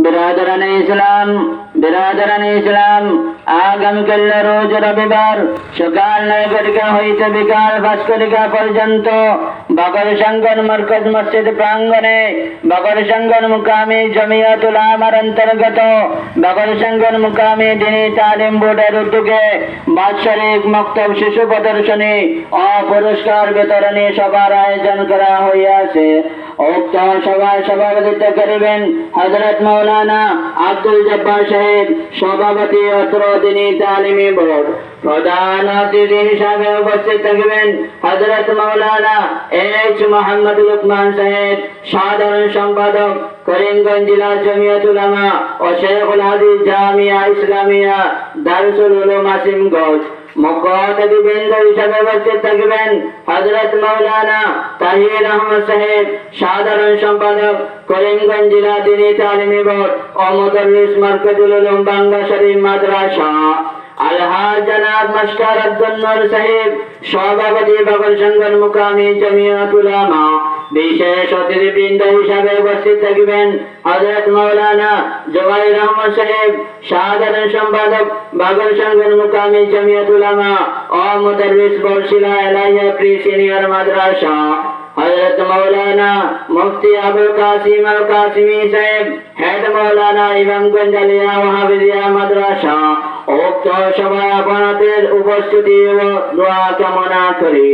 বিরাদরানে ইসলাম আগামীকাল রোজ রবিবার সকাল 9 ঘটিকা হইতে বিকাল 5 ঘটিকা পর্যন্ত বকর সংগন মরকজ মসজিদ প্রাঙ্গণে বকর সংগন মুকামি জমিয়াতুল আমার অন্তর্গত বকর সংগন মুকামি দিনী তালিম বোর্ডের উদ্যোগে বাৎসরিক মক্তব শিশু প্রদর্শনী ও পুরস্কার বিতরণী সভার আয়োজন করা হইয়াছে। উক্ত সভায় সভাপতিত্ব করিবেন হযরত মাওলানা আব্দুল জব্বার সাহেব, সভাপতি অত্র দিনী তালিমি বোর্ড। প্রধান অতিথি হিসাবে উপস্থিত থাকবেন হযরত মাওলানা এইচ মোহাম্মদ লুকমান সাহেব, সাধারণ সম্পাদক করিমগঞ্জ জেলা জমিয়ত উলামা ও শেখুল হাদিস জামিয়া ইসলামিয়া দারুল উলুম আসিমগঞ্জ। মুখ্য অতিথিবৃন্দ হিসাবে উপস্থিত থাকবেন হযরত মাওলানা তাহির আহমদ সাহেব, সাধারণ সম্পাদক করিমগঞ্জ জেলা দিনী তালিমি বোর্ড ও মুদাররিস মারকাজুল উলুম বাংলা শরীফ মাদ্রাসা। আলহাজ জনাব মাস্টার আব্দুল নূর সাহেব, সভাপতি বকর সংগন মুকামি জমিয়ত উলামা। বিশেষ অতিথিবৃন্দ হিসাবে উপস্থিত থাকবেন হযরত মাওলানা জুবাইর আহমদ সাহেব, সাধারণ সম্পাদক বকর সংগন মুকামি জমিয়ত উলামা ও মুদাররিস বর্ষিলা এলাহিয়া প্রি সিনিয়র মাদ্রাসা। হযরত মাওলানা মুফতি আবুল কাসিম আল কাসিমি সাহেব, হেড মাওলানা ইমামগঞ্জ আলিয়া ও হাফিজিয়া মাদ্রাসা। উক্ত সভায় আপনাদের উপস্থিতি ও দোয়া কামনা করি।